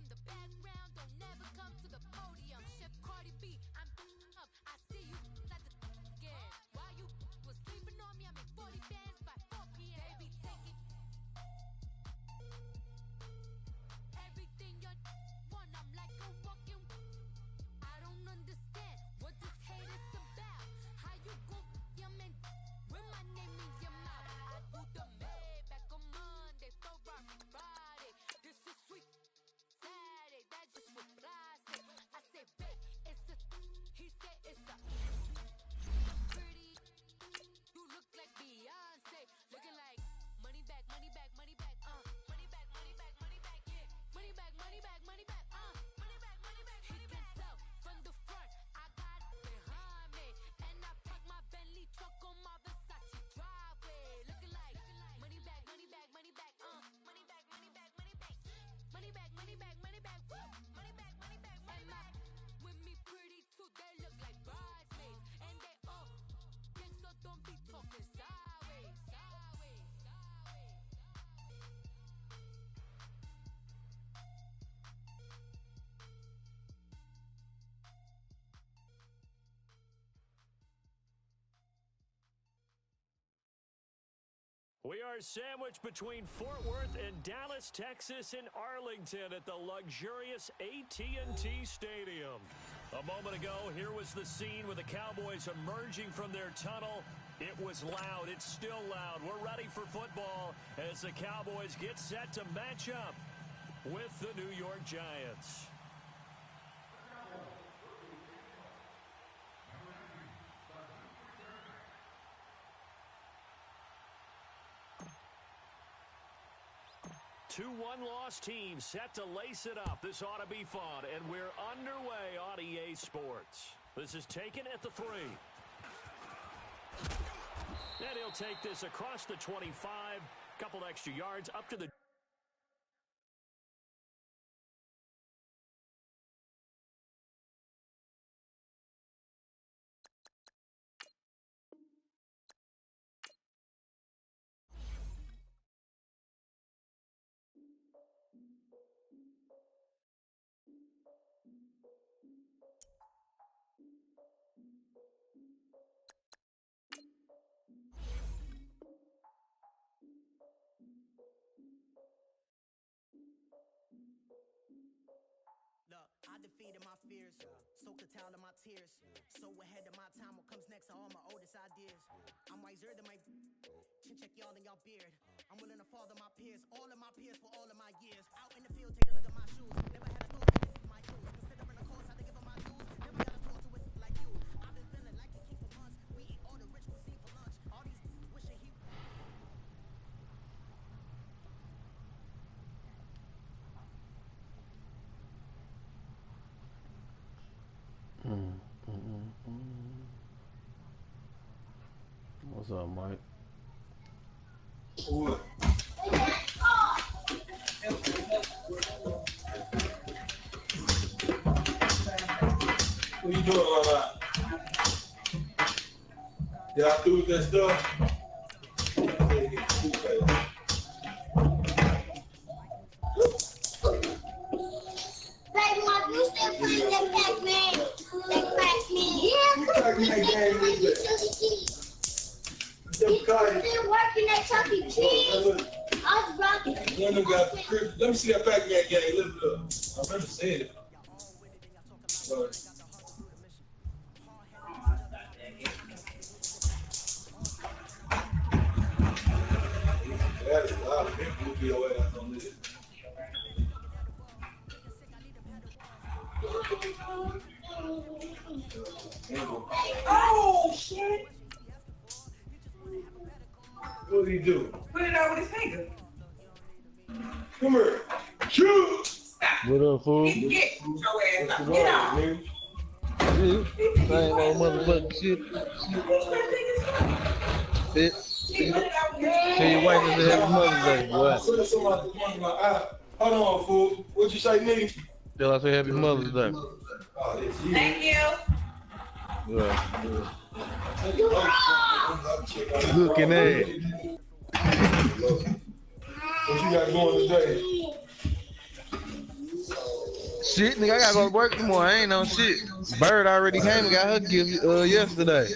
the background, don't never come to the podium. Chef Cardi B, I'm up. I see you at the again. While you was sleeping on me, I make 40 bands by 4 p.m. Baby, take it. Everything you want, I'm like a walking. I don't understand what this hate is about. How you go your man with my name in your mouth? I do the Maybach on Monday, Friday. This is sweet Saturday, that's just what plastic. I say, babe, it's a. He said it's a. Pretty. You look like Beyonce, looking like money back, money back, money back, money back, money back, money back, yeah, money back, money back, money back, money back, money back. He can tell from the front, I got it behind me, and I park my Bentley truck on my Versace driveway, looking like money back, money back, money back, money back, money back, money back, money back, money back, money back, woo, money back, money back, money back. With me pretty too, they look like bridesmaids, and they all gang, so don't be talking sideways, sideways, sideways. We are sandwiched between Fort Worth and Dallas, Texas, and Arlington at the luxurious AT&T Stadium. A moment ago, here was the scene with the Cowboys emerging from their tunnel. It was loud. It's still loud. We're ready for football as the Cowboys get set to match up with the New York Giants. Two one-loss teams set to lace it up. This ought to be fun, and we're underway on EA Sports. This is taken at the 3. And he'll take this across the 25. Couple extra yards up to the... I defeated my fears, soaked the towel in my tears. So ahead of my time, what comes next are all my oldest ideas. I'm wiser than my chin check y'all in y'all beard. I'm willing to father my peers, all of my peers for all of my years. Out in the field, take a look at my shoes. Never had a thought to this my shoes. Considering the course, I had to give them my dues. Never got a talk to it like you. I've been feeling like a king for months. We eat all the rich cuisine for lunch. All these wishing he... What's up, Mike? What? What you doing, Mama? Y'all through with that stuff? Like, Mom, you still playing that Pac-Man? That Pac-Man? Yeah, Pac-Man. still working at Chuck E. Cheese. I was rocking. Let me see that Pac-Man game. Lift it up. I remember seeing it. But, that is a lot of big movie away on this. Oh, shit. What did he do? Put it out with his finger. Come here. Shoot! Stop. What up, fool? Get your ass up. Come Get on, out. man. Same old motherfucking shit. Tell your wife to have Mother's Day, boy. Put somebody in my eye. Hold on, fool. What'd you say, nigga? Tell her I say happy Mother's Day. Oh, it's you. Thank you. Yeah. Looking at it. What you got going today? Shit, nigga, I gotta go to work tomorrow. I ain't on shit. Bird already came and got her gift yesterday.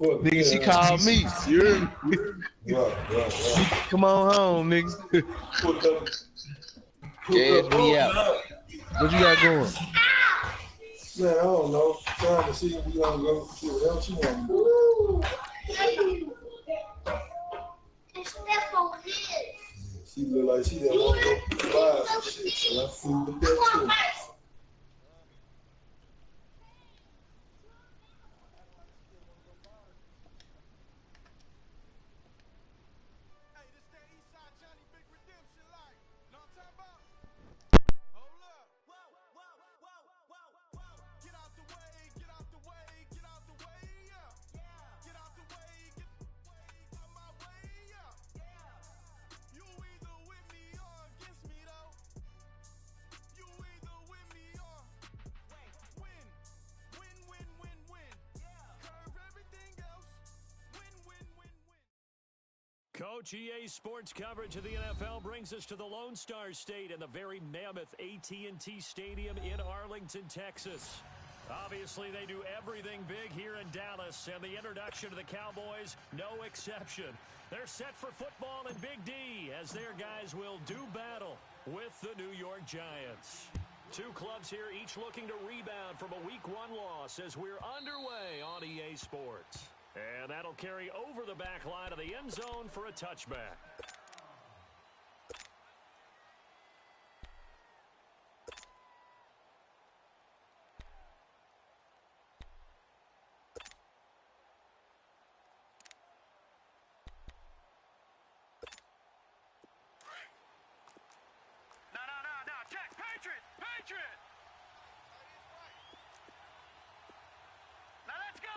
Nigga, she called me. You heard me? Right. Come on home, nigga. Cash me out. What you got going? Man, I don't know. Trying to see if we gonna go see what else you want to do. She look like she didn't want to go buy some shit, so I fooled with that too. Coach, EA Sports coverage of the NFL brings us to the Lone Star State and the very mammoth AT&T Stadium in Arlington, Texas. Obviously, they do everything big here in Dallas, and the introduction to the Cowboys, no exception. They're set for football in Big D as their guys will do battle with the New York Giants. Two clubs here, each looking to rebound from a Week 1 loss as we're underway on EA Sports. And that'll carry over the back line of the end zone for a touchback. No. Check. Patriot. Now let's go.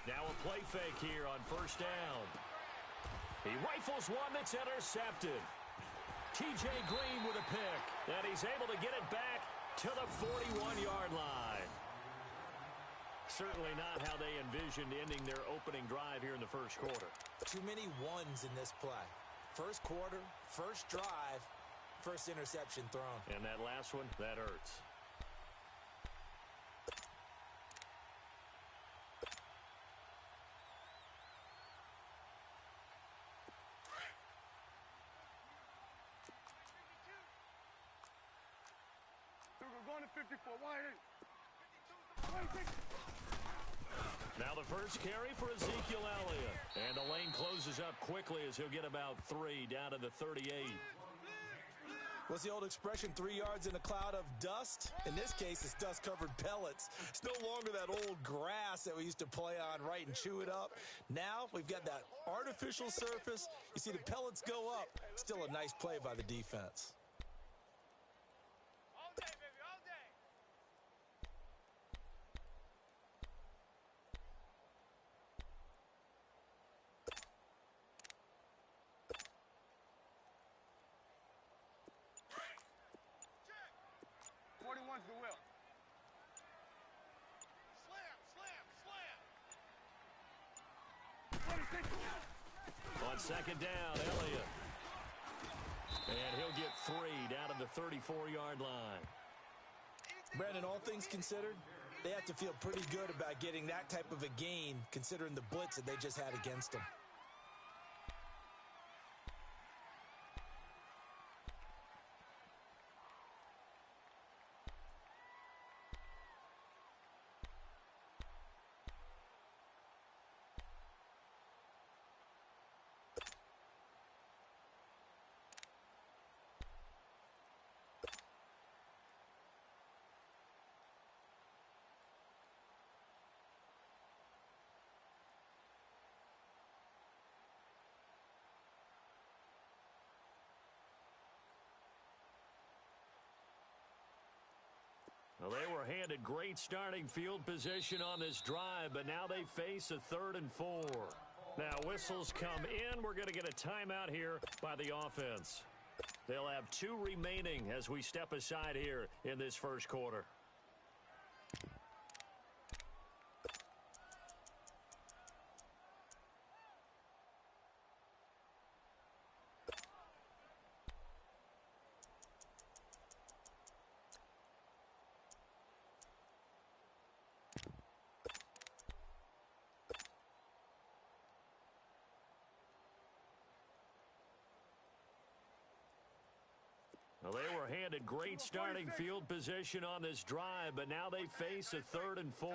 Now a play fake here on first down. He rifles one that's intercepted. TJ Green with a pick, and he's able to get it back to the 41-yard line. Certainly not how they envisioned ending their opening drive here in the first quarter. Too many ones in this play. First quarter, first drive, first interception thrown. And that last one, that hurts. Now the first carry for Ezekiel Elliott. And the lane closes up quickly as he'll get about 3 down to the 38. What's the old expression, 3 yards in a cloud of dust? In this case, it's dust-covered pellets. It's no longer that old grass that we used to play on, right, and chew it up. Now we've got that artificial surface. You see the pellets go up. Still a nice play by the defense. On second down, Elliott. And he'll get 3 down to the 34-yard line. Brandon, all things considered, they have to feel pretty good about getting that type of a gain considering the blitz that they just had against them. Well, they were handed great starting field position on this drive, but now they face a 3rd and 4. Now, whistles come in. We're going to get a timeout here by the offense. They'll have 2 remaining as we step aside here in this first quarter. Well, they were handed great starting field position on this drive, but now they face a 3rd and 4.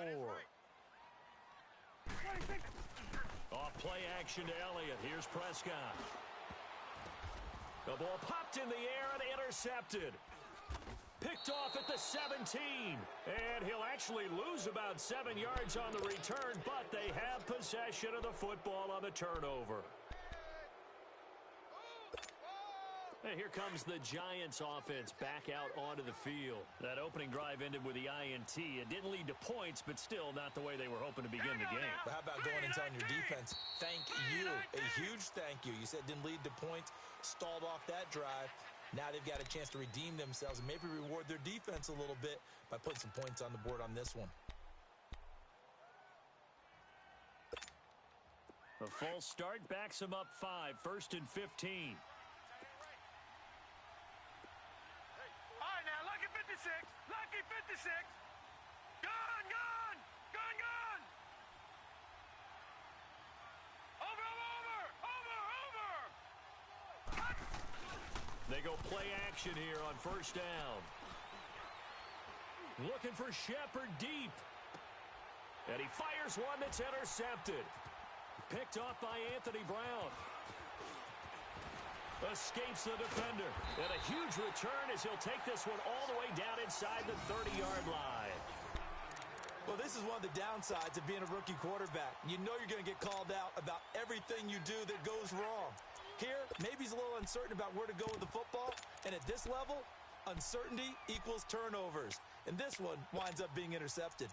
Off play action to Elliott. Here's Prescott. The ball popped in the air and intercepted. Picked off at the 17. And he'll actually lose about 7 yards on the return, but they have possession of the football on the turnover. And here comes the Giants offense back out onto the field. That opening drive ended with the INT. It didn't lead to points, but still not the way they were hoping to begin the game. But how about going and telling your defense, thank you, a huge thank you. You said it didn't lead to points, stalled off that drive. Now they've got a chance to redeem themselves and maybe reward their defense a little bit by putting some points on the board on this one. A false start backs them up 5, 1st and 15. Lucky 56. Gone. Over. They go play action here on 1st down. Looking for Shepard deep. And he fires one that's intercepted. Picked off by Anthony Brown. Escapes the defender. And a huge return as he'll take this one all the way down inside the 30-yard line. Well, this is one of the downsides of being a rookie quarterback. You know you're going to get called out about everything you do that goes wrong. Here, maybe he's a little uncertain about where to go with the football. And at this level, uncertainty equals turnovers. And this one winds up being intercepted.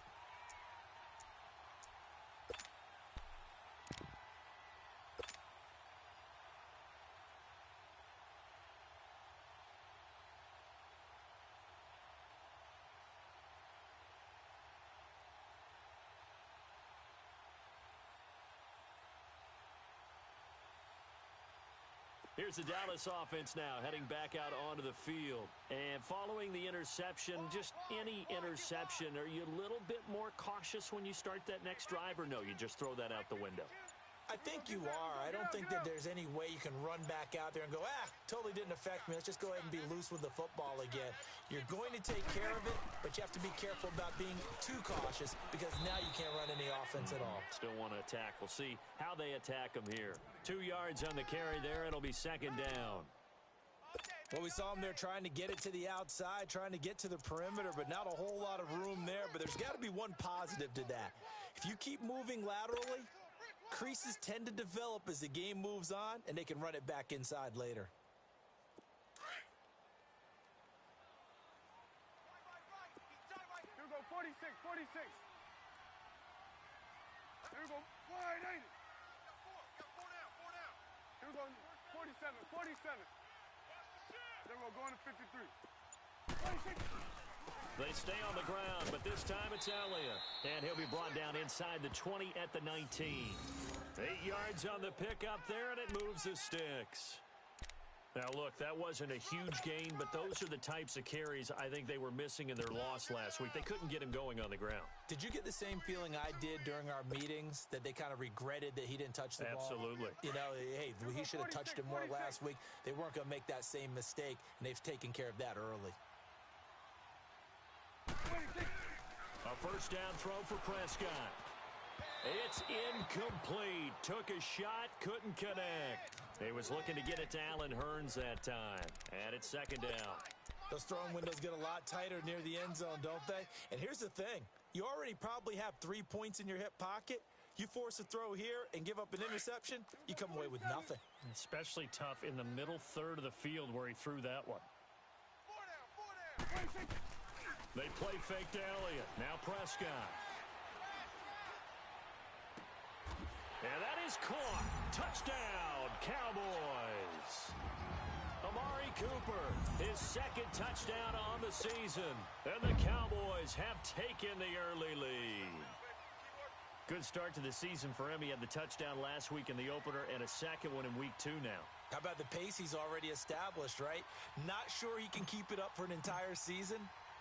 Here's the Dallas offense now heading back out onto the field. And following the interception, just any interception, are you a little bit more cautious when you start that next drive, or no, you just throw that out the window? I think you are. I don't think that there's any way you can run back out there and go, totally didn't affect me. Let's just go ahead and be loose with the football again. You're going to take care of it, but you have to be careful about being too cautious because now you can't run any offense at all. Still want to attack. We'll see how they attack them here. 2 yards on the carry there. It'll be 2nd down. Well, we saw them there trying to get it to the outside, trying to get to the perimeter, but not a whole lot of room there. But there's got to be one positive to that. If you keep moving laterally, creases tend to develop as the game moves on, and they can run it back inside later. Here we go, 46. Here we go, wide ain't it? Here we go, 47. Then we're going to 53. 46. They stay on the ground, but this time it's Elliott. And he'll be brought down inside the 20 at the 19. 8 yards on the pickup there, and it moves the sticks. Now, look, that wasn't a huge gain, but those are the types of carries I think they were missing in their loss last week. They couldn't get him going on the ground. Did you get the same feeling I did during our meetings, that they kind of regretted that he didn't touch the ball? Absolutely. You know, hey, he should have touched it more last week. They weren't going to make that same mistake, and they've taken care of that early. A 1st down throw for Prescott. It's incomplete. Took a shot, couldn't connect. He was looking to get it to Allen Hurns that time. And it's 2nd down. Those throwing windows get a lot tighter near the end zone, don't they? And here's the thing. You already probably have 3 points in your hip pocket. You force a throw here and give up an interception, you come away with nothing. Especially tough in the middle third of the field where he threw that one. 4 down. They play fake to Elliott. Now Prescott. And that is caught. Touchdown, Cowboys. Amari Cooper, his 2nd touchdown on the season. And the Cowboys have taken the early lead. Good start to the season for him. He had the touchdown last week in the opener and a 2nd one in week 2 now. How about the pace he's already established, right? Not sure he can keep it up for an entire season,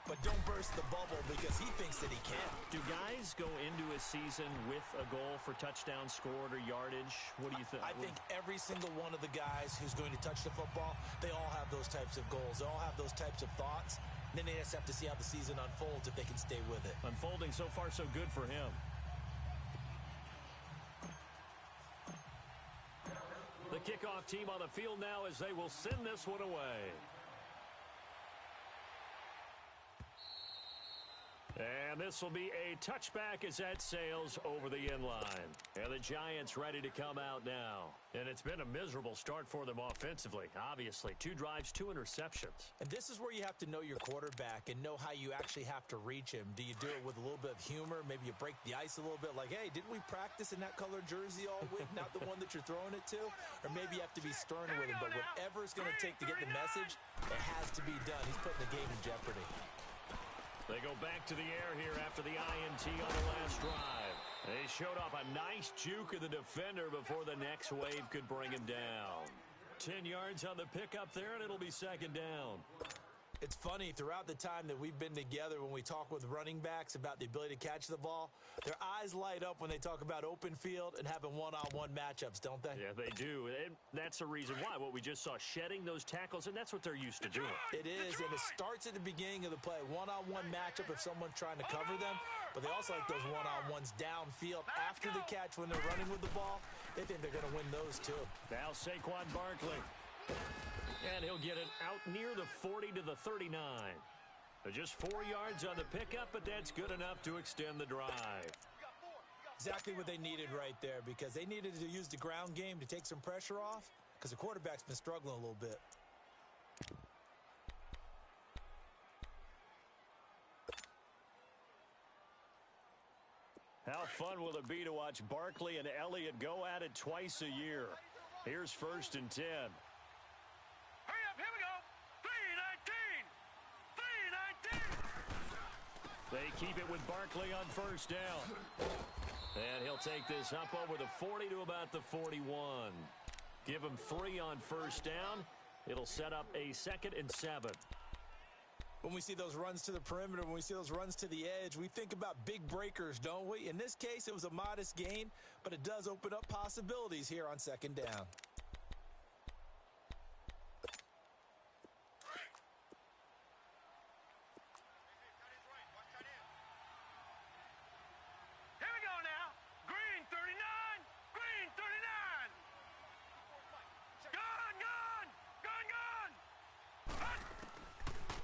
but don't burst the bubble because he thinks that he can. Do guys go into a season with a goal for touchdown scored or yardage? What do you think? I think every single one of the guys who's going to touch the football, they all have those types of goals. They all have those types of thoughts. And then they just have to see how the season unfolds if they can stay with it. Unfolding so far so good for him. The kickoff team on the field now as they will send this one away. And this will be a touchback as that sails over the end line. And the Giants ready to come out now. And it's been a miserable start for them offensively, obviously. 2 drives, 2 interceptions. And this is where you have to know your quarterback and know how you actually have to reach him. Do you do it with a little bit of humor? Maybe you break the ice a little bit like, hey, didn't we practice in that colored jersey all week? Not the one that you're throwing it to? Or maybe you have to be stern with him. But whatever it's going to take to get the message, it has to be done. He's putting the game in jeopardy. They go back to the air here after the INT on the last drive. They showed off a nice juke of the defender before the next wave could bring him down. 10 yards on the pickup there, and it'll be second down. It's funny, throughout the time that we've been together, when we talk with running backs about the ability to catch the ball, their eyes light up when they talk about open field and having one-on-one matchups, don't they? Yeah, they do. And that's the reason why. What we just saw, shedding those tackles, and that's what they're used to doing. It is, and it starts at the beginning of the play. One-on-one matchup if someone's trying to cover them, but they also like those one-on-ones downfield after the catch when they're running with the ball. They think they're going to win those, too. Now Saquon Barkley. And he'll get it out near the 40 to the 39. Just 4 yards on the pickup, but that's good enough to extend the drive. Exactly what they needed right there, because they needed to use the ground game to take some pressure off, because the quarterback's been struggling a little bit. How fun will it be to watch Barkley and Elliott go at it twice a year? Here's 1st and 10. Hurry up, here we go. 3-19. 3-19. They keep it with Barkley on 1st down. And he'll take this up over the 40 to about the 41. Give him 3 on 1st down. It'll set up a 2nd and 7. When we see those runs to the perimeter, when we see those runs to the edge, we think about big breakers, don't we? In this case, it was a modest gain, but it does open up possibilities here on 2nd down. Here we go now. Green 39. Green 39. Gone, gone. Gone, gone. Hut.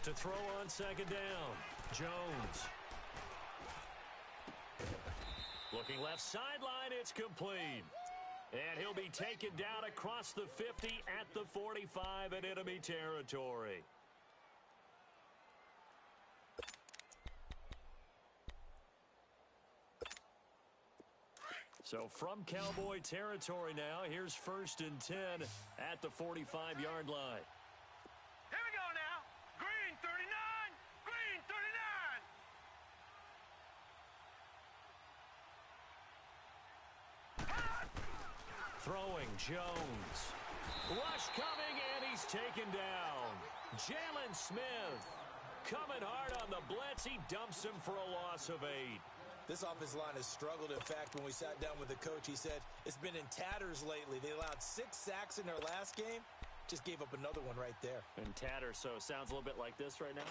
To throw on 2nd down, Jones. Looking left sideline, it's complete. And he'll be taken down across the 50 at the 45 in enemy territory. So from Cowboy territory now, here's 1st and 10 at the 45-yard line. Here we go now. Green 39. Green 39. Hut. Throwing, Jones. Rush coming, and he's taken down. Jalen Smith coming hard on the blitz. He dumps him for a loss of 8. This offensive line has struggled. In fact, when we sat down with the coach, he said it's been in tatters lately. They allowed 6 sacks in their last game. Just gave up another one right there. In tatters, so it sounds a little bit like this right now?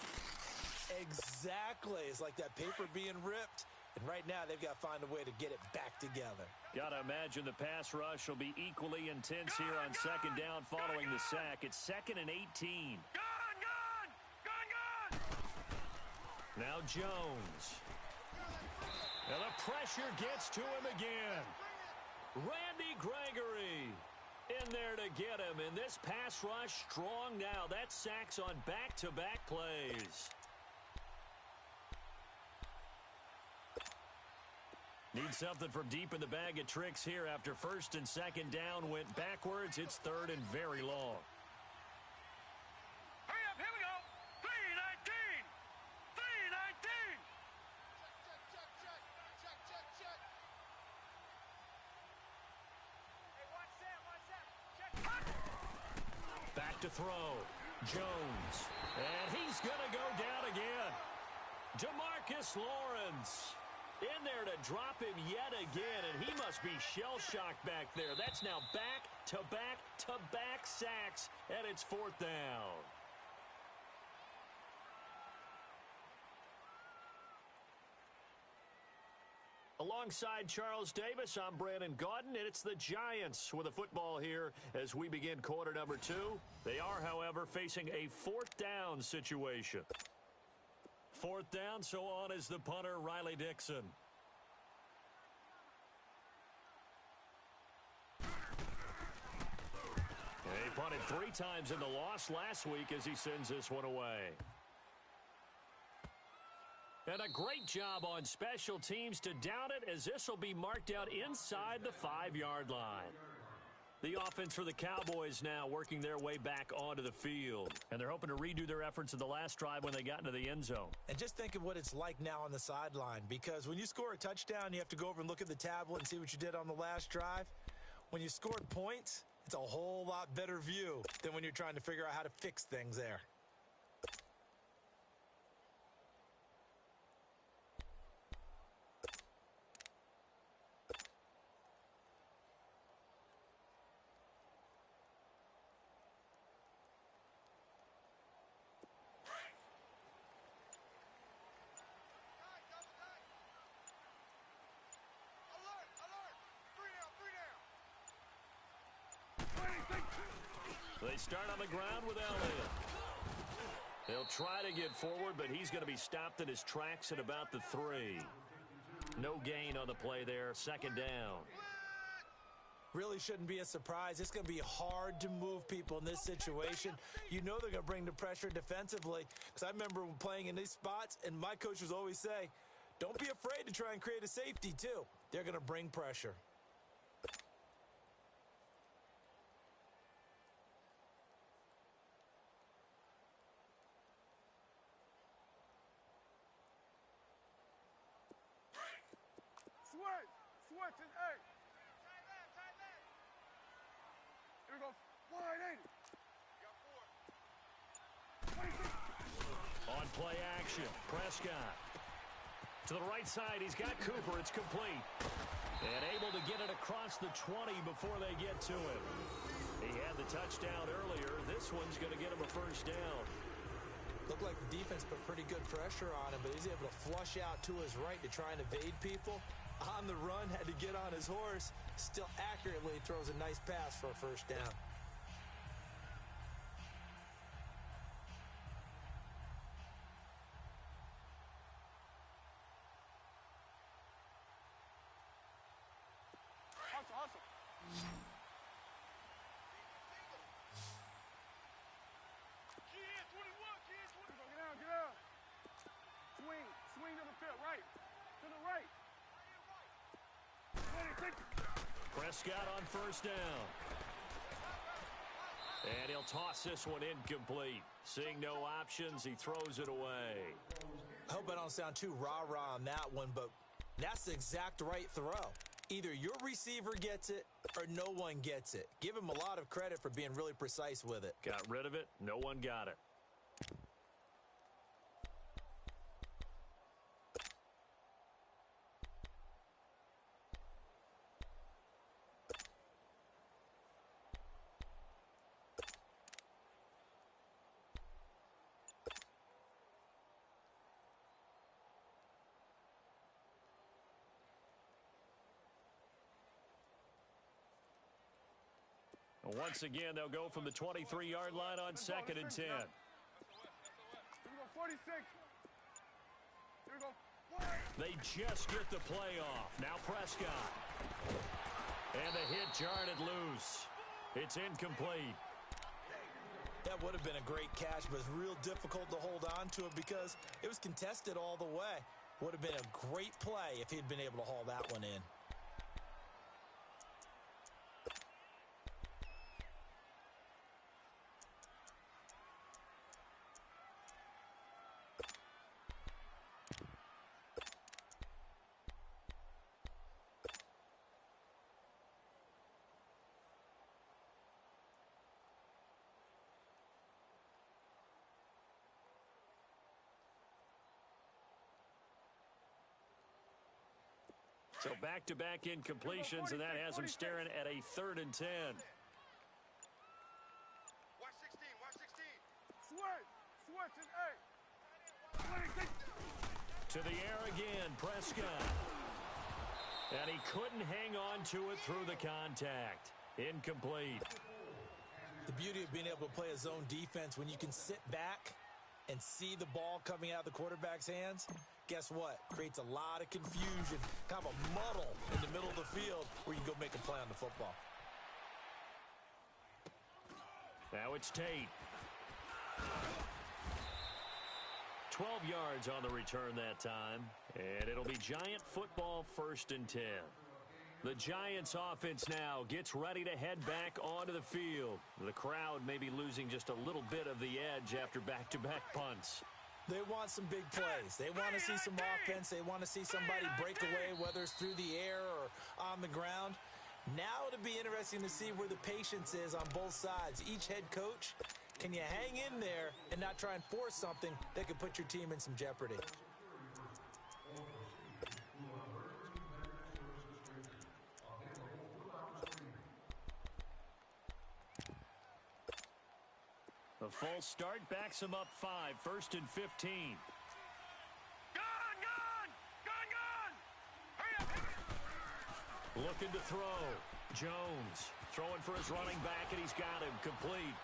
Exactly. It's like that paper being ripped. And right now, they've got to find a way to get it back together. Got to imagine the pass rush will be equally intense here on 2nd down following the sack. It's 2nd and 18. Gone, gone. Gone, gone. Now Jones. And the pressure gets to him again. Randy Gregory in there to get him. And this pass rush strong now. That's sacks on back-to-back plays. Need something from deep in the bag of tricks here after 1st and 2nd down went backwards. It's 3rd and very long. Hurry up, here we go. 3-19. 3-19. Hey, watch that, watch that. Check. Hut. Back to throw. Jones. And he's going to go down again. DeMarcus Lawrence in there to drop him yet again, and he must be shell-shocked back there. That's now back-to-back-to-back sacks, and it's 4th down. Alongside Charles Davis, I'm Brandon Gaudin, and it's the Giants with a football here as we begin quarter number 2. They are, however, facing a 4th down situation. 4th down, so on is the punter, Riley Dixon. He punted 3 times in the loss last week as he sends this one away. And a great job on special teams to down it, as this will be marked out inside the 5-yard line. The offense for the Cowboys now working their way back onto the field. And they're hoping to redo their efforts in the last drive when they got into the end zone. And just think of what it's like now on the sideline, because when you score a touchdown, you have to go over and look at the tablet and see what you did on the last drive. When you scored points, it's a whole lot better view than when you're trying to figure out how to fix things there. They start on the ground with Elliott. He'll try to get forward, but he's going to be stopped in his tracks at about the 3. No gain on the play there. 2nd down. Really shouldn't be a surprise. It's going to be hard to move people in this situation. You know they're going to bring the pressure defensively. Because I remember playing in these spots, and my coach would always say, don't be afraid to try and create a safety, too. They're going to bring pressure. Switch and 8. Here we go. 180. Got 4. On play action, Prescott. To the right side, he's got Cooper. It's complete. And able to get it across the 20 before they get to him. He had the touchdown earlier. This one's going to get him a 1st down. Looked like the defense put pretty good pressure on him, but he's able to flush out to his right to try and evade people. On the run, had to get on his horse. Still accurately throws a nice pass for a 1st down. Hustle. Kid, 21, kid, 20. Get down. Swing to the pit, right. To the right. Prescott on 1st down. And he'll toss this one incomplete. Seeing no options, he throws it away. I hope I don't sound too rah-rah on that one, but that's the exact right throw. Either your receiver gets it or no one gets it. Give him a lot of credit for being really precise with it. Got rid of it. No one got it. Once again, they'll go from the 23-yard line on 2nd and 10. Here we go, 46. Here we go. They just get the play off. Now Prescott. And the hit jarred it loose. It's incomplete. That would have been a great catch, but it's real difficult to hold on to it because it was contested all the way. Would have been a great play if he'd been able to haul that one in. So back-to-back incompletions, and that has him staring at a 3rd and 10. Watch 16, watch 16. Switch, and To the air again, Prescott. And he couldn't hang on to it through the contact. Incomplete. The beauty of being able to play a zone defense when you can sit back and see the ball coming out of the quarterback's hands, guess what? Creates a lot of confusion, kind of a muddle in the middle of the field where you can go make a play on the football. Now it's Tate. 12 yards on the return that time, and it'll be Giant football 1st and 10. The Giants offense now gets ready to head back onto the field. The crowd may be losing just a little bit of the edge after back-to-back punts. They want some big plays. They want to see some offense. They want to see somebody break away, whether it's through the air or on the ground. Now it'll be interesting to see where the patience is on both sides. Each head coach, can you hang in there and not try and force something that could put your team in some jeopardy? The false start backs him up 5, 1st and 15. Gone! Hurry up! Looking to throw. Jones throwing for his running back, and he's got him complete.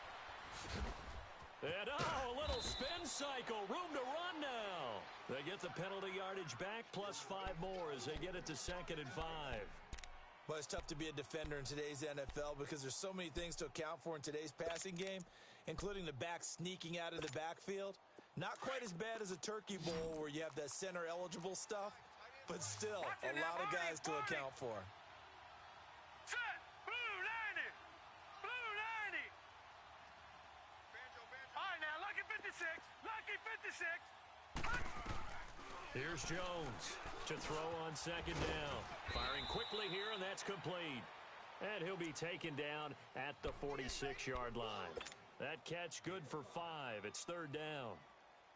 And a little spin cycle. Room to run now. They get the penalty yardage back plus 5 more as they get it to 2nd and 5. Well, it's tough to be a defender in today's NFL because there's so many things to account for in today's passing game, including the back sneaking out of the backfield. Not quite as bad as a turkey bowl where you have that center-eligible stuff, but still a lot of guys to account for. Set! Blue 90! Blue 90! All right, now, lucky 56! Lucky 56! Here's Jones to throw on 2nd down. Firing quickly here, and that's complete. And he'll be taken down at the 46-yard line. That catch good for 5. It's 3rd down.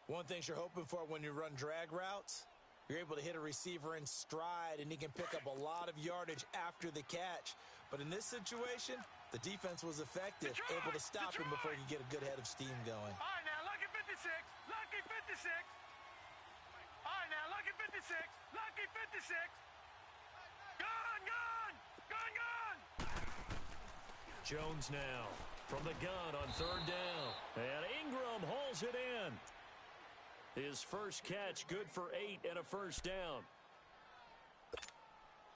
One thing you're hoping for when you run drag routes, you're able to hit a receiver in stride, and he can pick up a lot of yardage after the catch. But in this situation, the defense was effective, able to stop him before he could get a good head of steam going. All right, now, lucky 56! Lucky 56! All right, now, lucky 56! Lucky 56! Gone! Jones now from the gun on 3rd down. And Ingram hauls it in. His first catch good for 8 and a 1st down.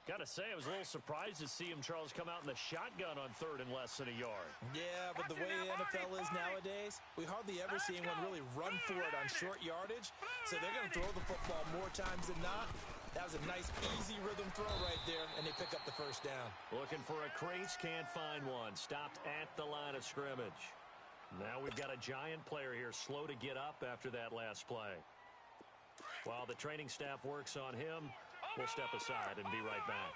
Got to say, I was a little surprised to see him, Charles, come out in the shotgun on 3rd and less than a yard. Yeah, but the way the NFL is nowadays, we hardly ever see anyone really run for it on short yardage. So they're going to throw the football more times than not. That was a nice, easy rhythm throw right there, and they pick up the 1st down. Looking for a crease, can't find one. Stopped at the line of scrimmage. Now we've got a Giant player here slow to get up after that last play. While the training staff works on him, we'll step aside and be right back.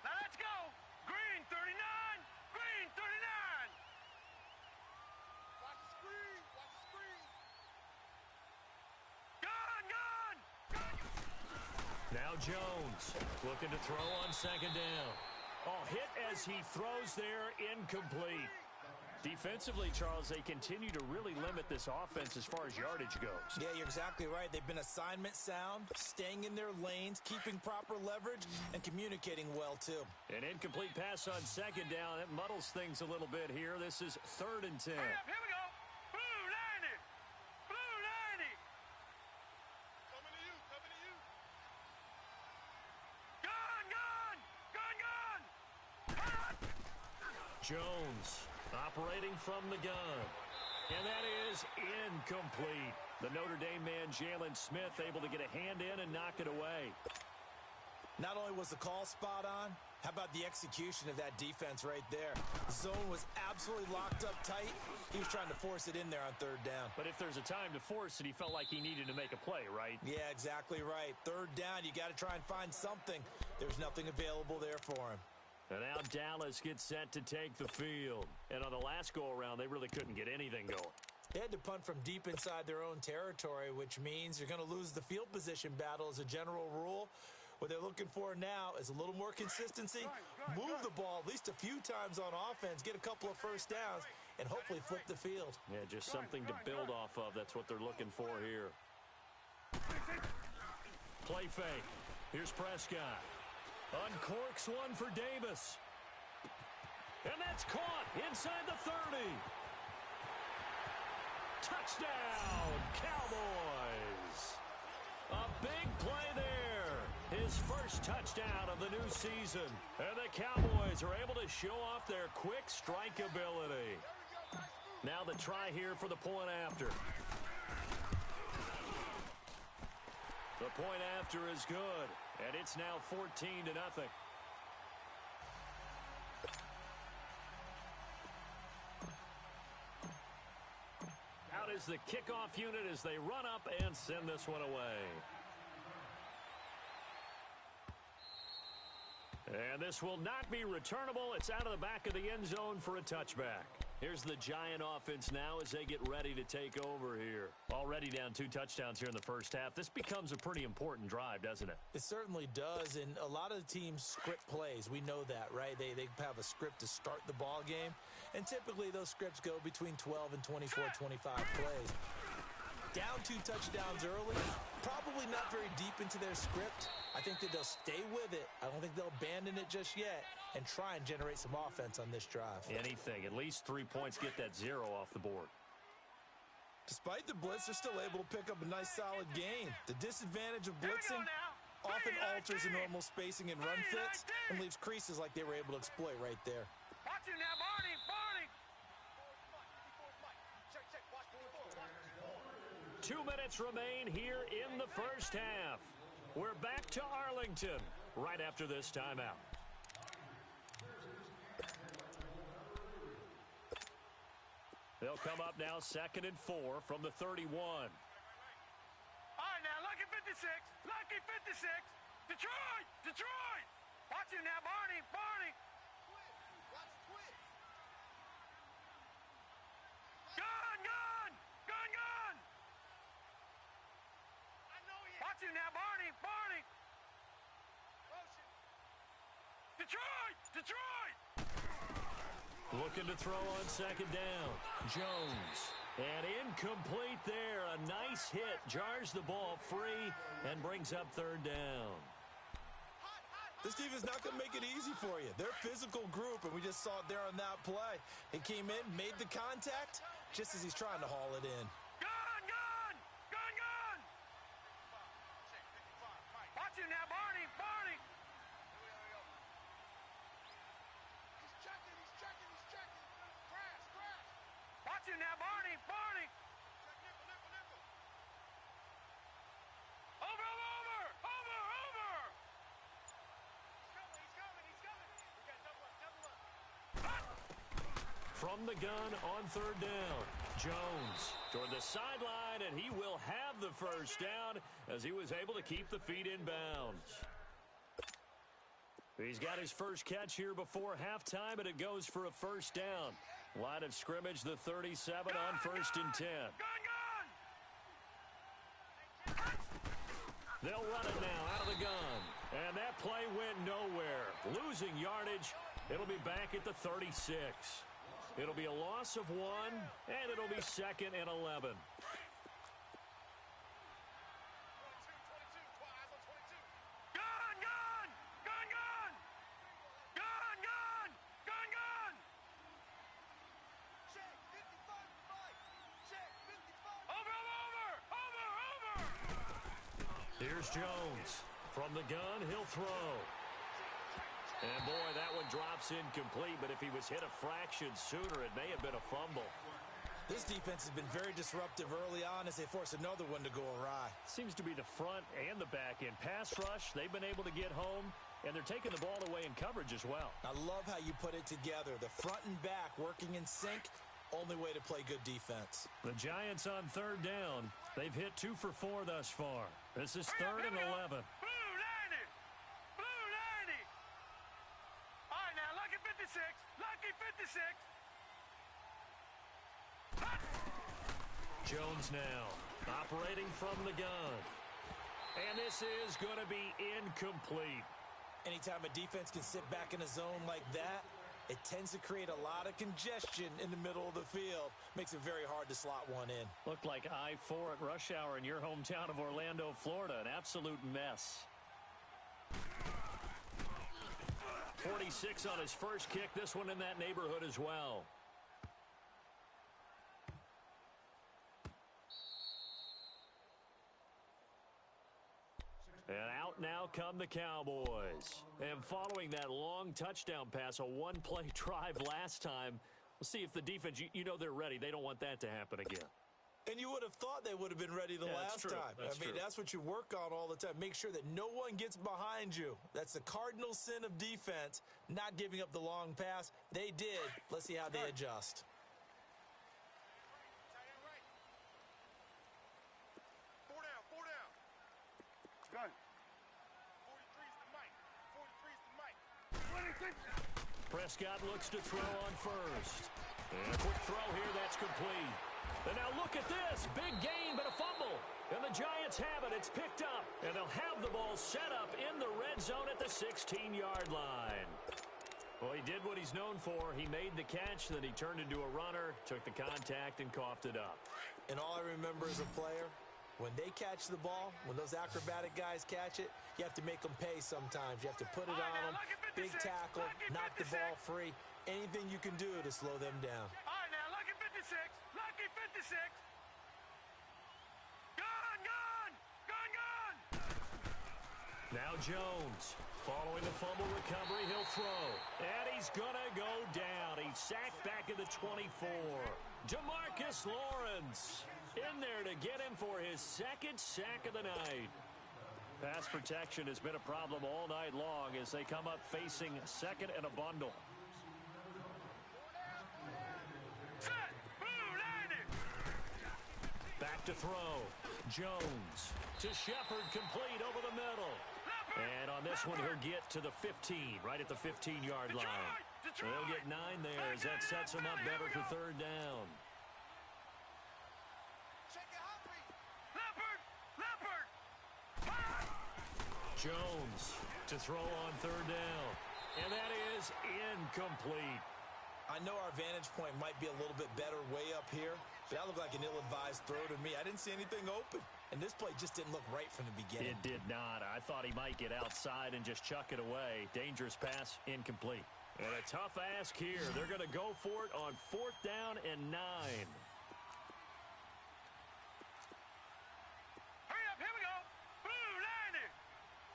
Now let's go. Green 39. Green 39. Watch the screen. Watch the screen. Gone. Now Jones looking to throw on 2nd down. Oh, hit as he throws there, incomplete. Defensively, Charles, they continue to really limit this offense as far as yardage goes. Yeah, you're exactly right. They've been assignment sound, staying in their lanes, keeping proper leverage, and communicating well, too. An incomplete pass on 2nd down. That muddles things a little bit here. This is 3rd and 10. Hurry up, here we go. Blue 90. Blue 90. Coming to you. Gone. Jones operating from the gun. And that is incomplete. The Notre Dame man, Jalen Smith, able to get a hand in and knock it away. Not only was the call spot on, how about the execution of that defense right there? The zone was absolutely locked up tight. He was trying to force it in there on 3rd down. But if there's a time to force it, he felt like he needed to make a play, right? Yeah, exactly right. 3rd down, you got to try and find something. There's nothing available there for him. And now Dallas gets set to take the field. And on the last go-around, they really couldn't get anything going. They had to punt from deep inside their own territory, which means you're going to lose the field position battle as a general rule. What they're looking for now is a little more consistency, move the ball at least a few times on offense, get a couple of first downs, and hopefully flip the field. Yeah, just something to build off of. That's what they're looking for here. Play fake. Here's Prescott. Uncorks one for Davis. And that's caught inside the 30. Touchdown, Cowboys. A big play there. His first touchdown of the new season. And the Cowboys are able to show off their quick strike ability. Now the try here for the point after. The point after is good. And it's now 14-0. Out is the kickoff unit as they run up and send this one away. And this will not be returnable. It's out of the back of the end zone for a touchback. Here's the Giant offense now as they get ready to take over here. Already down 2 touchdowns here in the first half. This becomes a pretty important drive, doesn't it? It certainly does, and a lot of the teams script plays. We know that, right? They have a script to start the ball game, and typically those scripts go between 12 and 24, 25 plays. Down 2 touchdowns early, probably not very deep into their script. I think that they'll stay with it. I don't think they'll abandon it just yet and try and generate some offense on this drive. Anything. At least 3 points, get that 0 off the board. Despite the blitz, they're still able to pick up a nice solid gain. The disadvantage of blitzing often alters the normal spacing and run fits and leaves creases like they were able to exploit right there. Watch it now, Barney, Barney. 2 minutes remain here in the first half. We're back to Arlington right after this timeout. They'll come up now 2nd and 4 from the 31. All right, now, lucky 56. Lucky 56. Detroit! Detroit! Watch him now, Barney, Barney. Gun, gun! Gun, gun! Watch him now, Barney, Barney. Detroit! Detroit! Looking to throw on 2nd down. Jones. And incomplete there. A nice hit. Jars the ball free and brings up 3rd down. This defense is not going to make it easy for you. They're a physical group, and we just saw it there on that play. He came in, made the contact, just as he's trying to haul it in. Gun, gun! Gun, gun! Watch him now, Barney, Barney. Watch him now, Barney, Barney. Over, over, over, over. He's coming, he's coming. We got double up. From the gun on 3rd down. Jones toward the sideline, and he will have the first down as he was able to keep the feet in bounds. He's got his first catch here before halftime, and it goes for a first down. Line of scrimmage, the 37 on 1st and 10. They'll run it now out of the gun. And that play went nowhere. Losing yardage. It'll be back at the 36. It'll be a loss of 1, and it'll be 2nd and 11. Here's Jones. From the gun, he'll throw. And boy, that one drops incomplete, but if he was hit a fraction sooner, it may have been a fumble. This defense has been very disruptive early on as they force another one to go awry. Seems to be the front and the back end. Pass rush, they've been able to get home, and they're taking the ball away in coverage as well. I love how you put it together. The front and back working in sync. Only way to play good defense. The Giants on 3rd down. They've hit 2 for 4 thus far. This is 3rd and 11. Blue 90! Blue 90! All right, now, lucky 56. Lucky 56. Jones now, operating from the gun. And this is going to be incomplete. Anytime a defense can sit back in a zone like that, it tends to create a lot of congestion in the middle of the field. Makes it very hard to slot one in. Looked like I-4 at rush hour in your hometown of Orlando, Florida. An absolute mess. 46 on his first kick. This one in that neighborhood as well. And out now come the Cowboys. And following that long touchdown pass, a one-play drive last time, we'll see if the defense, you know they're ready. They don't want that to happen again. And you would have thought they would have been ready the last time. That's what you work on all the time. Make sure that no one gets behind you. That's the cardinal sin of defense, not giving up the long pass. They did. Let's see how they adjust. Prescott looks to throw on first. And a quick throw here, that's complete. And now look at this. Big gain, but a fumble. And the Giants have it. It's picked up. And they'll have the ball set up in the red zone at the 16-yard line. Well, he did what he's known for. He made the catch, then he turned into a runner, took the contact, and coughed it up. And all I remember as a player, when they catch the ball, when those acrobatic guys catch it, you have to make them pay sometimes. You have to put it on them, big tackle, knock the ball free. Anything you can do to slow them down. All right, now, lucky 56. Lucky 56. Gone, gone, gone, gone. Now Jones, following the fumble recovery, he'll throw. And he's going to go down. He's sacked back at the 24. DeMarcus Lawrence in there to get him for his second sack of the night. Pass protection has been a problem all night long as they come up facing second and a bundle. Set. Boom, landed. Back to throw. Jones to Shepard, complete over the middle. And on this one, he'll get to the 15, right at the 15-yard line. They'll get 9 there as that sets him up better for third down. Jones to throw on third down. And that is incomplete. I know our vantage point might be a little bit better way up here, but that looked like an ill-advised throw to me. I didn't see anything open, and this play just didn't look right from the beginning. It did not. I thought he might get outside and just chuck it away. Dangerous pass, incomplete. And a tough ask here. They're going to go for it on 4th down and 9. Hurry up, here we go. Blue 90.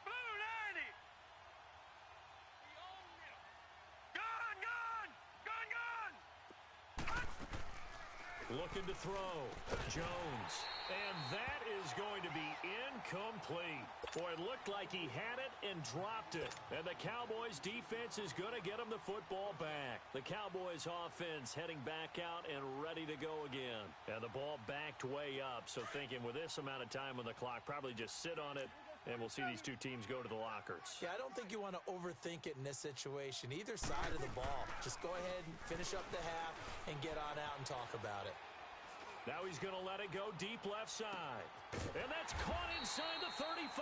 Blue 90. Gone, gone, gone, gone. Looking to throw. Jones. And that is going to be incomplete. Boy, it looked like he had it and dropped it. And the Cowboys' defense is going to get him the football back. The Cowboys' offense heading back out and ready to go again. And the ball backed way up. So thinking with this amount of time on the clock, probably just sit on it, and we'll see these two teams go to the lockers. Yeah, I don't think you want to overthink it in this situation. Either side of the ball. Just go ahead and finish up the half and get on out and talk about it. Now he's going to let it go deep left side. And that's caught inside the 35.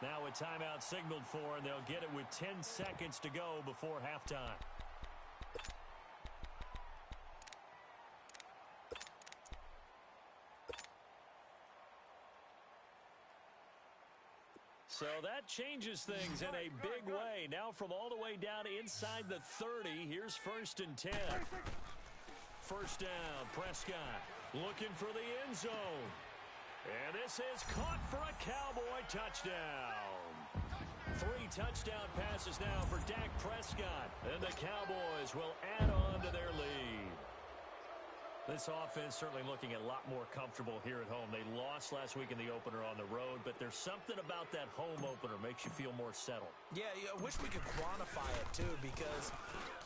Now a timeout signaled for, and they'll get it with 10 seconds to go before halftime. So that changes things in a big way. Now from all the way down inside the 30, here's 1st and 10. First down, Prescott looking for the end zone. And this is caught for a Cowboy touchdown. 3 touchdown passes now for Dak Prescott. And the Cowboys will add on to their lead. This offense certainly looking a lot more comfortable here at home. They lost last week in the opener on the road, but there's something about that home opener makes you feel more settled. Yeah, I wish we could quantify it, too, because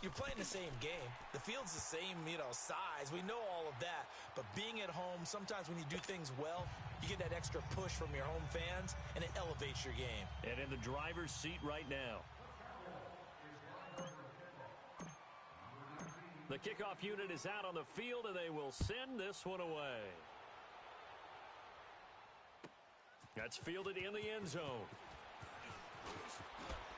you're playing the same game. The field's the same, size. We know all of that. But being at home, sometimes when you do things well, you get that extra push from your home fans, and it elevates your game. And in the driver's seat right now. The kickoff unit is out on the field, and they will send this one away. That's fielded in the end zone.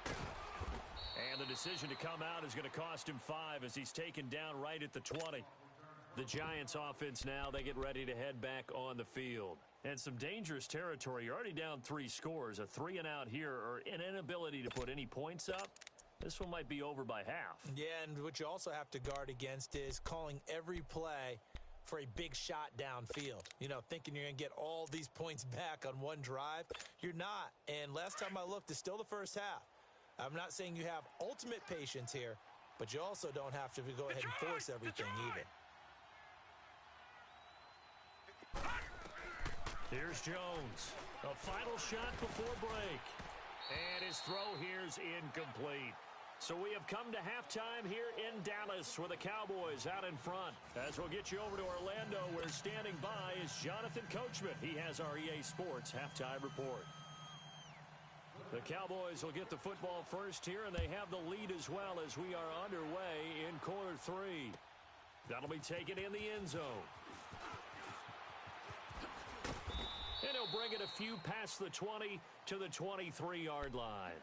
And the decision to come out is going to cost him 5 as he's taken down right at the 20. The Giants offense now, they get ready to head back on the field. And some dangerous territory. You're already down 3 scores. A 3-and-out here or an inability to put any points up. This one might be over by half. Yeah, and what you also have to guard against is calling every play for a big shot downfield. You know, thinking you're going to get all these points back on one drive. You're not. And last time I looked, it's still the first half. I'm not saying you have ultimate patience here, but you also don't have to go ahead and force everything either. Here's Jones. A final shot before break. And his throw here's incomplete. So we have come to halftime here in Dallas with the Cowboys out in front. As we'll get you over to Orlando, where standing by is Jonathan Coachman. He has our EA Sports halftime report. The Cowboys will get the football first here, and they have the lead as well as we are underway in quarter 3. That'll be taken in the end zone. And he'll bring it a few past the 20 to the 23-yard line.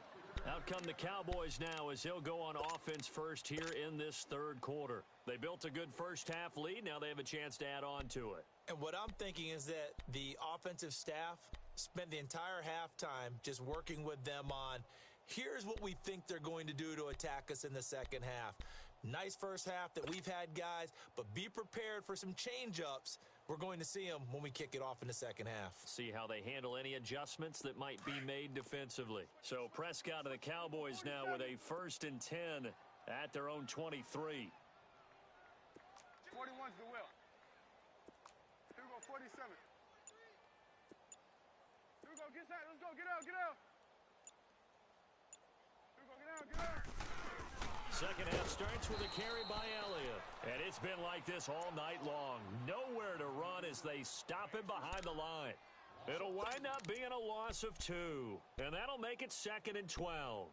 Out come the Cowboys now as they'll go on offense first here in this third quarter. They built a good first-half lead. Now they have a chance to add on to it. And what I'm thinking is that the offensive staff spent the entire halftime just working with them on, here's what we think they're going to do to attack us in the second half. Nice first half that we've had, guys, but be prepared for some change-ups. We're going to see them when we kick it off in the second half. See how they handle any adjustments that might be made defensively. So Prescott and the Cowboys now with a 1st and 10 at their own 23. 41's the will. Here we go, 47. Here we go, get that. Let's go, get out, get out. Here we go, get out, get out. Second half starts with a carry by Elliott. And it's been like this all night long. Nowhere to run as they stop him behind the line. It'll wind up being a loss of 2. And that'll make it 2nd and 12.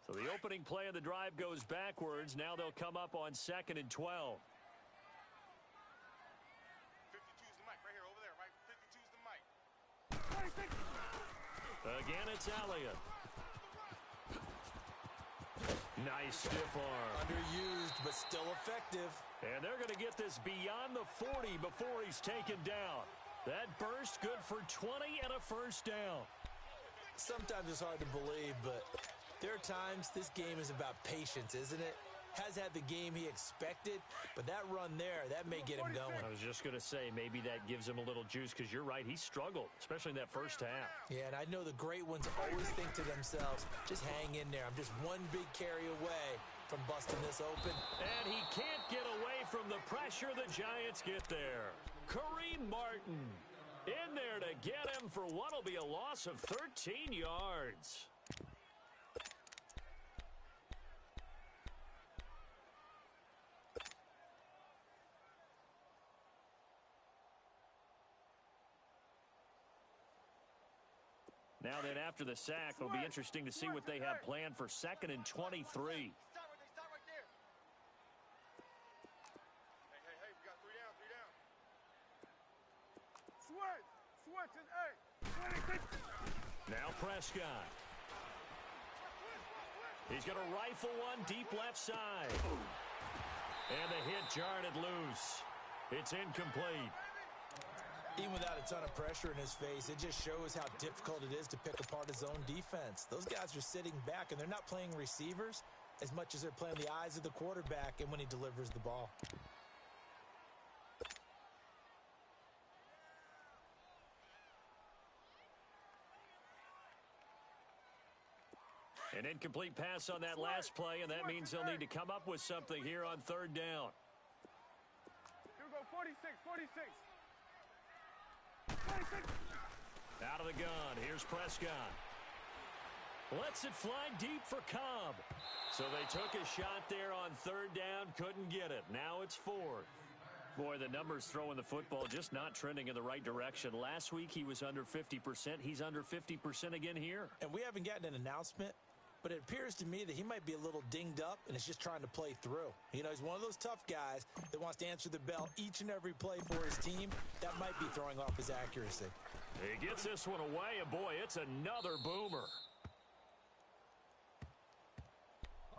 So the opening play of the drive goes backwards. Now they'll come up on 2nd and 12. Again, it's Elliott. Nice stiff arm. Underused, but still effective. And they're going to get this beyond the 40 before he's taken down. That burst good for 20 and a first down. Sometimes it's hard to believe, but there are times this game is about patience, isn't it? Has had the game he expected, but that run there, that may get him going. I was just going to say, maybe that gives him a little juice, because you're right, he struggled, especially in that first half. Yeah, and I know the great ones always think to themselves, just hang in there. I'm just one big carry away from busting this open. And he can't get away from the pressure. The Giants get there. Kareem Martin in there to get him for what will be a loss of 13 yards. Now then, after the sack, it'll be interesting to see what they have planned for 2nd and 23. Stop right there. Hey, we got 3 down. Switch, and 8. Now Prescott. He's going to rifle one deep left side. And the hit jarred it loose. It's incomplete. Even without a ton of pressure in his face, it just shows how difficult it is to pick apart his own defense. Those guys are sitting back, and they're not playing receivers as much as they're playing the eyes of the quarterback and when he delivers the ball. An incomplete pass on that last play, and that means they'll need to come up with something here on 3rd down. Here we go, 46. Out of the gun, here's Prescott. Lets it fly deep for Cobb. So they took a shot there on 3rd down, couldn't get it. Now it's 4th. Boy, the numbers throwing the football just not trending in the right direction. Last week he was under 50%. He's under 50% again here. And we haven't gotten an announcement, but it appears to me that he might be a little dinged up and is just trying to play through. You know, he's one of those tough guys that wants to answer the bell each and every play for his team. That might be throwing off his accuracy. He gets this one away, and boy, it's another boomer.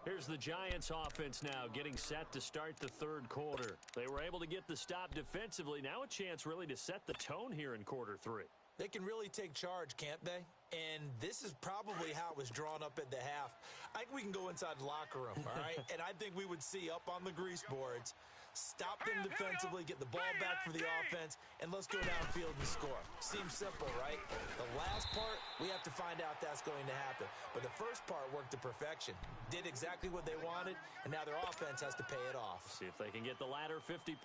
Here's the Giants offense now getting set to start the third quarter. They were able to get the stop defensively. Now a chance really to set the tone here in quarter three. They can really take charge, can't they? And this is probably how it was drawn up at the half. I think we can go inside the locker room, all right? And I think we would see up on the grease boards, stop them defensively, get the ball back for the offense, and let's go downfield and score. Seems simple, right? The last part, we have to find out that's going to happen. But the first part worked to perfection. Did exactly what they wanted, and now their offense has to pay it off. See if they can get the latter 50%.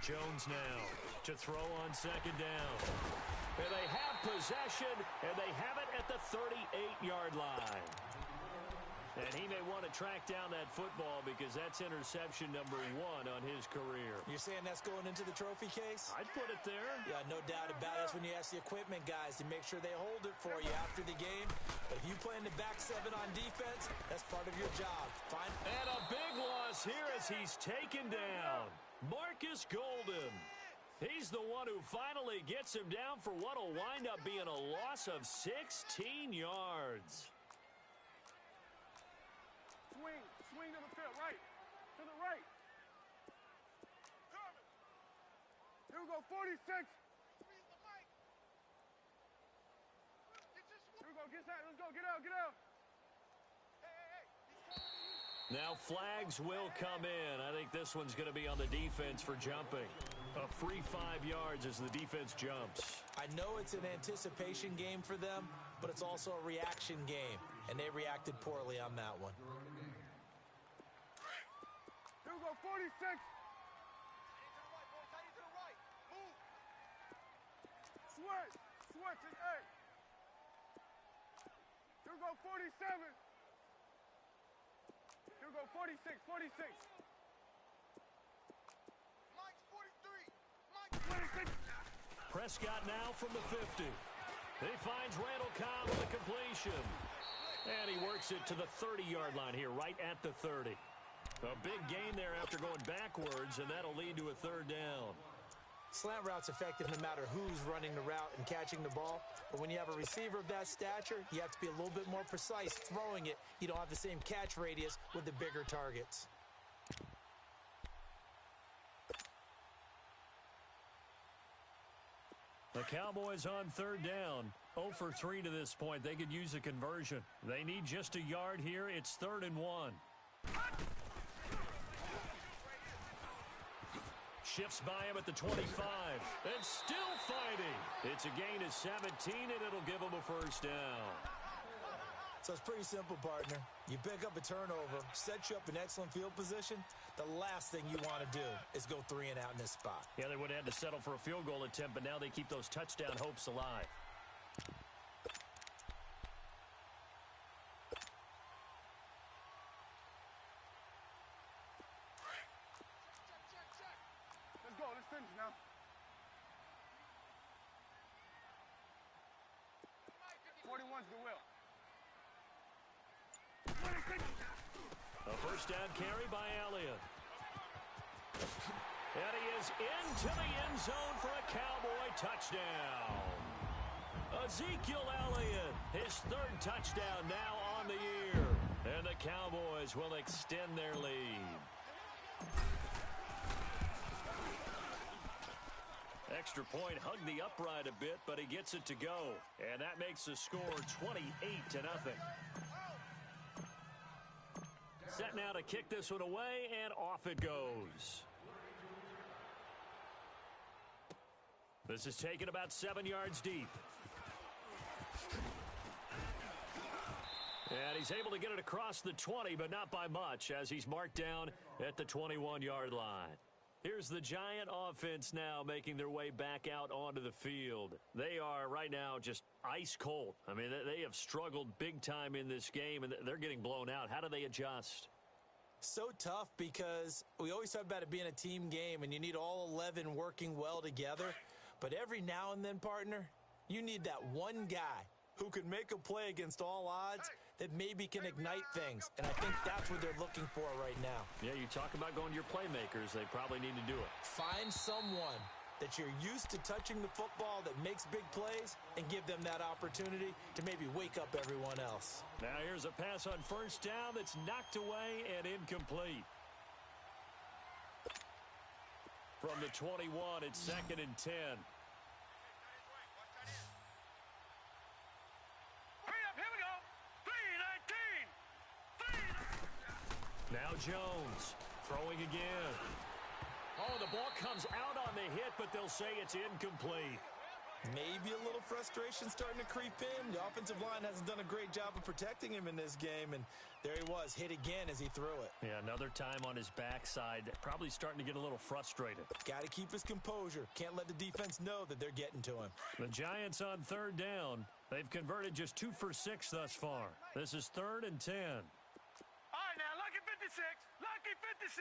Jones now to throw on second down. And they have possession, and they have it at the 38-yard line. And he may want to track down that football because that's interception number 1 on his career. You're saying that's going into the trophy case? I'd put it there. Yeah, no doubt about it. That's when you ask the equipment guys to make sure they hold it for you after the game. But if you play in the back 7 on defense, that's part of your job. Fine. And a big loss here as he's taken down. Marcus Golden. He's the one who finally gets him down for what will wind up being a loss of 16 yards. Swing to the field, right. To the right. Here we go, 46. Here we go, get that, let's go, get out, get out. Now flags will come in. I think this one's going to be on the defense for jumping. A free 5 yards as the defense jumps. I know it's an anticipation game for them, but it's also a reaction game, and they reacted poorly on that one. Here we go, 46. Switch, and hey. Here we go, 47. Here we go, 46. Mike's 43. Prescott now from the 50. He finds Randall Cobb with a completion. And he works it to the 30-yard line here, right at the 30. A big gain there after going backwards, and that'll lead to a third down. Slant route's effective no matter who's running the route and catching the ball. But when you have a receiver of that stature, you have to be a little bit more precise throwing it. You don't have the same catch radius with the bigger targets. The Cowboys on third down. 0 for 3 to this point. They could use a conversion. They need just a yard here. It's 3rd and 1. Shifts by him at the 25. And still fighting. It's a gain of 17, and it'll give him a first down. So it's pretty simple, partner. You pick up a turnover, sets you up in excellent field position. The last thing you want to do is go 3 and out in this spot. Yeah, they would have had to settle for a field goal attempt, but now they keep those touchdown hopes alive. Let's go, let's finish now. The will. A first down carry by Elliott. And he is into the end zone for a Cowboy touchdown. Ezekiel Elliott, his 3rd touchdown now on the year. And the Cowboys will extend their lead. Extra point hugged the upright a bit, but he gets it to go. And that makes the score 28-0. Set now to kick this one away, and off it goes. This is taken about 7 yards deep. And he's able to get it across the 20, but not by much, as he's marked down at the 21-yard line. Here's the Giant offense now making their way back out onto the field. They are right now just ice cold. I mean, they have struggled big time in this game, and they're getting blown out. How do they adjust? So tough because we always talk about it being a team game, and you need all 11 working well together. But every now and then, partner, you need that one guy who can make a play against all odds that maybe can ignite things. And I think that's what they're looking for right now. Yeah, you talk about going to your playmakers. They probably need to do it. Find someone that you're used to touching the football that makes big plays and give them that opportunity to maybe wake up everyone else. Now here's a pass on first down that's knocked away and incomplete. From the 21, it's 2nd and 10. Now Jones throwing again. Oh, the ball comes out on the hit, but they'll say it's incomplete. Maybe a little frustration starting to creep in. The offensive line hasn't done a great job of protecting him in this game, and there he was, hit again as he threw it. Yeah, another time on his backside, probably starting to get a little frustrated. Got to keep his composure. Can't let the defense know that they're getting to him. The Giants on 3rd down. They've converted just 2 for 6 thus far. This is 3rd and 10. All right, now, lucky 56. Lucky 56.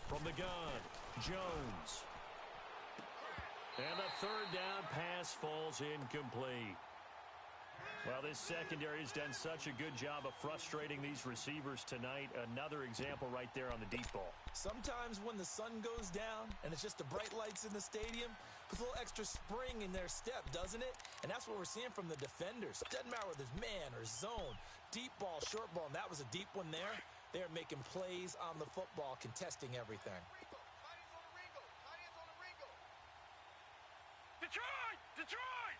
From the gun, Jones. And the 3rd down pass falls incomplete. Well, this secondary has done such a good job of frustrating these receivers tonight. Another example right there on the deep ball. Sometimes when the sun goes down and it's just the bright lights in the stadium, puts a little extra spring in their step, doesn't it? And that's what we're seeing from the defenders. Doesn't matter whether it's man or zone, deep ball, short ball, and that was a deep one there. They're making plays on the football, contesting everything. Detroit! Detroit!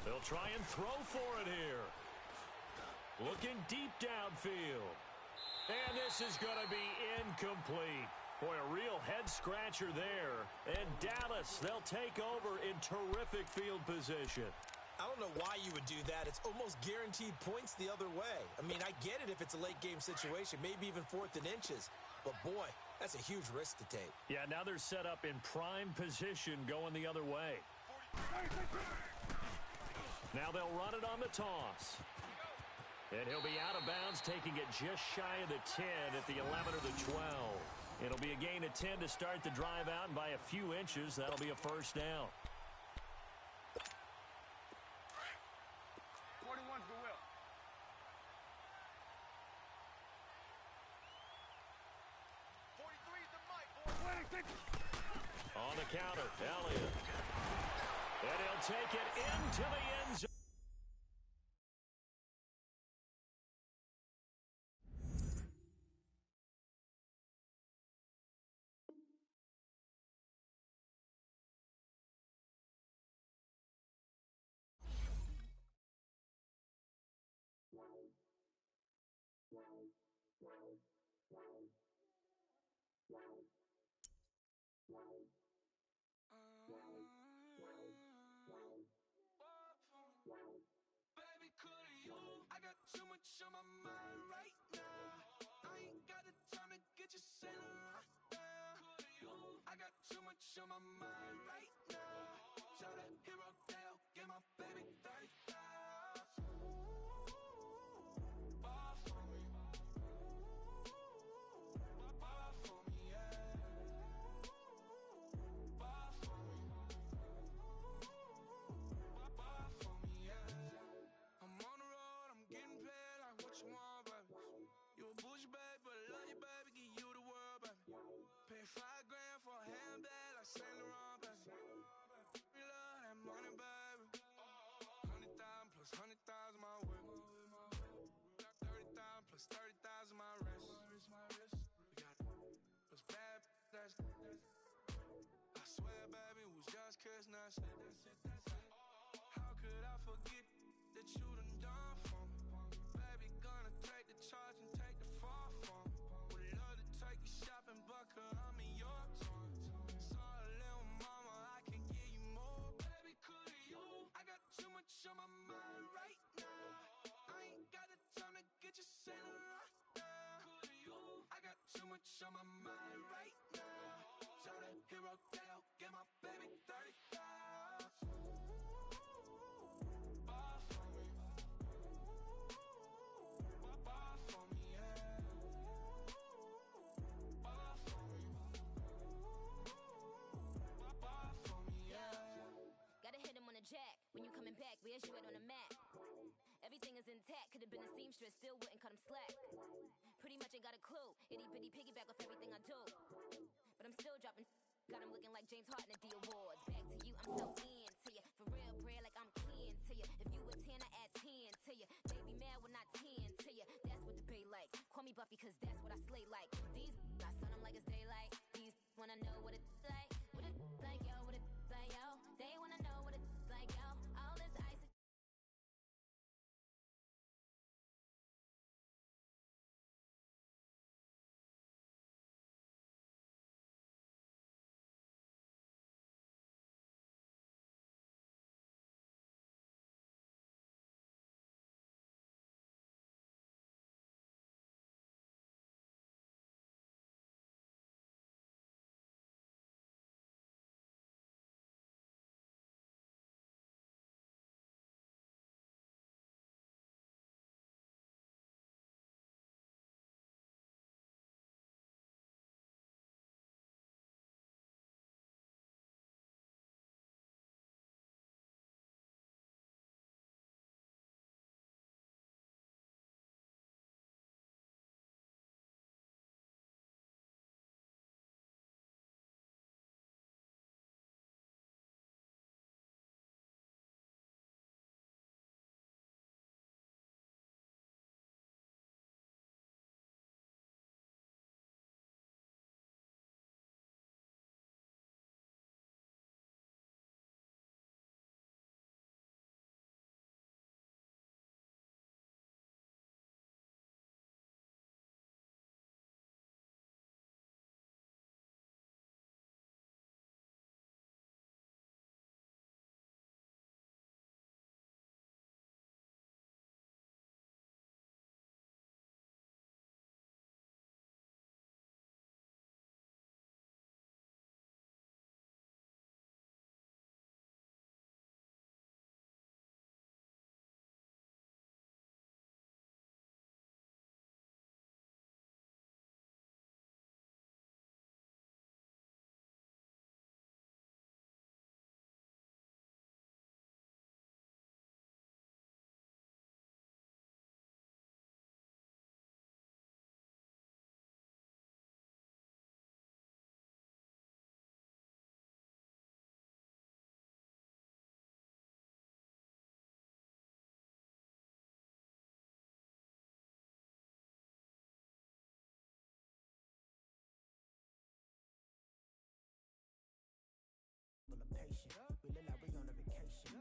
They'll try and throw for it here. Looking deep downfield. And this is going to be incomplete. Boy, a real head-scratcher there. And Dallas, they'll take over in terrific field position. I don't know why you would do that. It's almost guaranteed points the other way. I mean, I get it if it's a late-game situation, maybe even 4th and inches. But, boy, that's a huge risk to take. Yeah, now they're set up in prime position going the other way. Now they'll run it on the toss. And he'll be out of bounds, taking it just shy of the 10 at the 11 or the 12. It'll be a gain of 10 to start the drive out, and by a few inches, that'll be a first down. 41's the will. On the counter, Elliott. And he'll take it into the end zone. I got too much on my mind right now. I ain't got the time to get you sailing right now. I got too much on my mind right now. Tell that hero Dale, get my baby 30,000. Ball for me. Ball for me, yeah. Ball for me. Ball for me, yeah. I'm on the road, I'm getting paid like what you want, baby. You a bullshit, baby, but I love you, baby. Give you the world, baby. Pay $5 grand for a handbag like Saint Laurent, baby. You love that money, baby. 100,000 plus 100,000 my whip. Got 30,000 plus 30,000 my wrist. We got those bad that's. I swear, baby, it was just kiss, now how could I forget that you done for me? Baby, gonna take the charge and take the fall for me. Would love to take you shopping, but I'm in your town. Saw a little mama cash on my mind right now. Tell that hero down, get my baby 30,000. Buy for me. Buy for me, yeah. Buy for me. Buy for me, yeah. Gotta hit him on the jack. When you coming back, where's you at on the map? Everything is intact, could've been a seamstress, still wouldn't cut him slack. Pretty much ain't got a clue, itty bitty piggyback off everything I do. But I'm still dropping, got him looking like James Harden at the awards. Back to you, I'm so into you. For real, bread, like I'm kin to you. If you a 10, I add 10 to you. They be mad when I 10 to you. That's what the bay like. Call me Buffy, cause that's what I slay like. These, I sun them like it's daylight. These wanna know what it's like. What it like, yo, what it like, yo. They wanna know what it's like, yo. All this ice. Patient. We look like we on a vacation.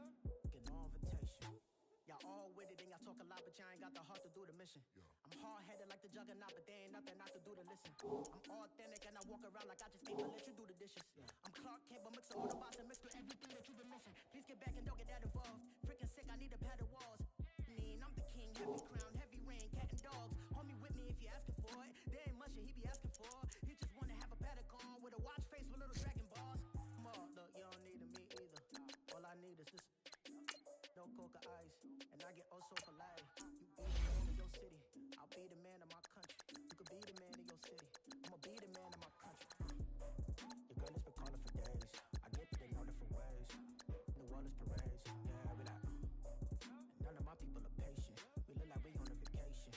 Get no invitation. Y'all all with it and y'all talk a lot, but y'all ain't got the heart to do the mission. I'm hard-headed like the juggernaut, but there ain't nothing I can do to listen. I'm authentic and I walk around like I just ain't gonna let you do the dishes. I'm Clark Kent, but mix of Autobots and mix with everything that you've been missing. Please get back and don't get that involved. Freaking sick, I need a padded walls. Mean, I'm the king, heavy crown, heavy rain, cat and dogs. Homie with me if you asking for it. There ain't much that he be asking for. He just wanna have a paddock on with a watch face with little dragon balls. Look, you don't need me either. All I need is this. No coca ice, and I get oh so polite. You be the man of your city, I'll be the man of my country. You could be the man of your city, I'ma be the man of my country. Your girl has been calling for days. I get that they know different ways. New Orleans parades, yeah, we like. And none of my people are patient. We look like we on a vacation.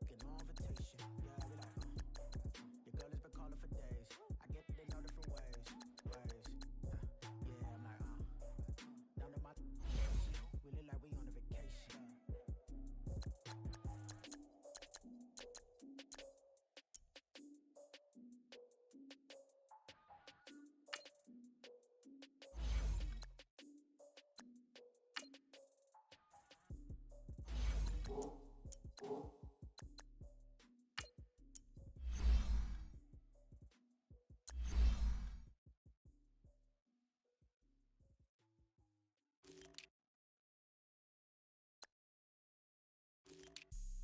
Get no invitation, yeah, we like. Your girl has been calling for days. I get that they know different ways. Yeah, I'm like, none of my. We look like we on a vacation.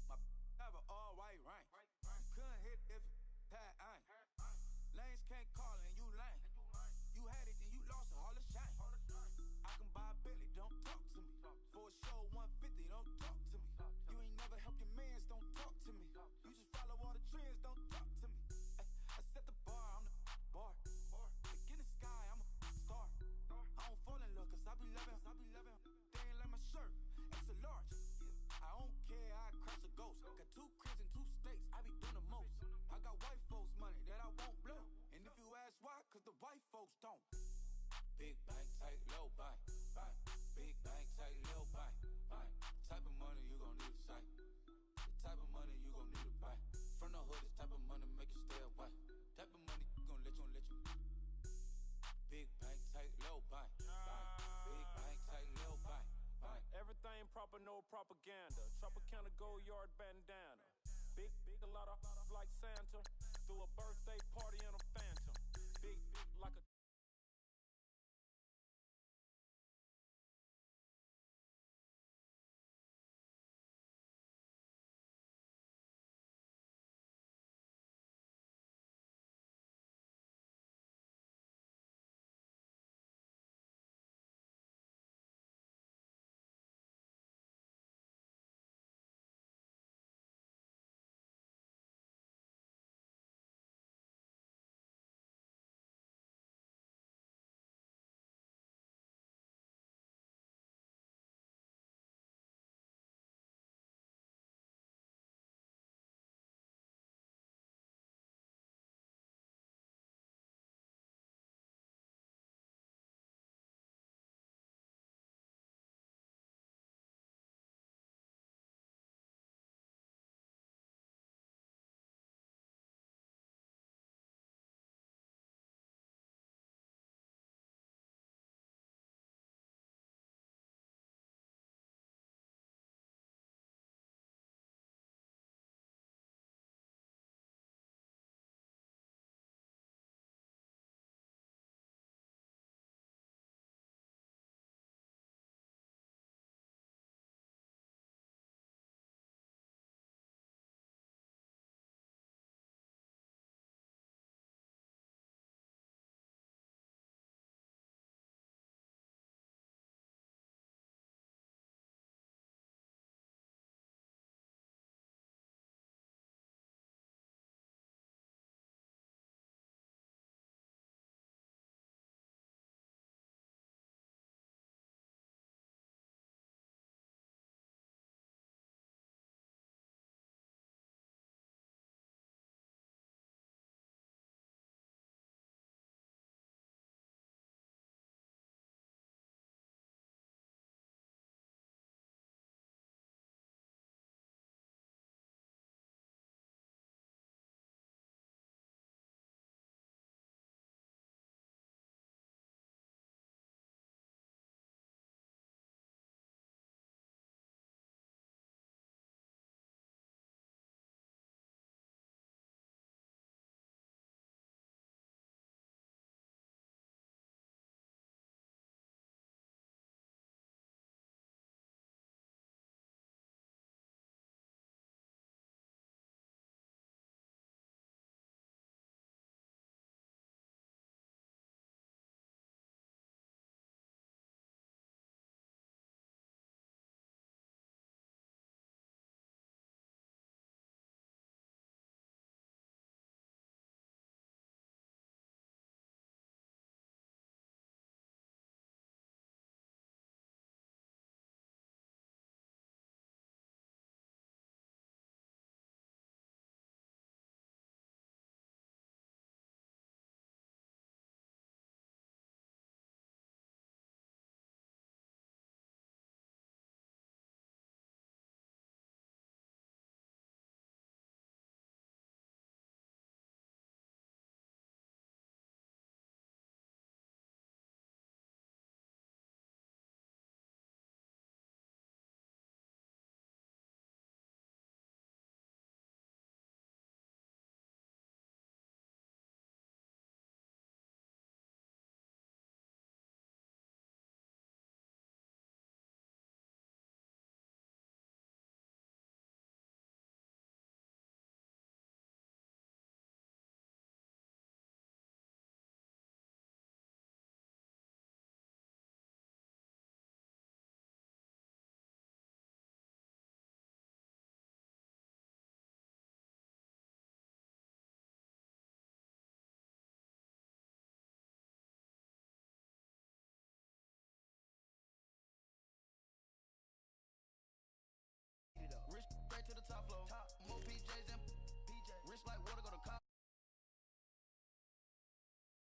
My have an all white rank. Couldn't hit if it had ain't. can't call and you lame. You had it, then you lost it, all the shame. I can buy a Bentley, don't talk to me. For a show 150, don't talk to me. You ain't never helped your mans, don't talk to me. You just follow all the trends, don't talk to me. I set the bar, I'm the bar. Look in the sky, I'm a star. I don't fall in love, cause I be loving. They ain't like my shirt, extra large. I don't care, I crash a ghost. Got 2 cribs and 2 states, I be doing the most. I got white folks money that I won't blow. And if you ask why, cause the white folks don't. Big bank, tight, low bank, bank. Big bank, tight, low bank, bank. Type of money you gon' need to sight. The type of money you gon' need to buy. From the hood, this type of money make you stay away. Type of money gon' let you. Big bank, tight, low bank, bank. Big bank, tight, low bank, bank. Everything proper, no propaganda. Tropicana gold yard bandana. Big, a lot of like Santa. Threw a birthday party in a phantom. Big like a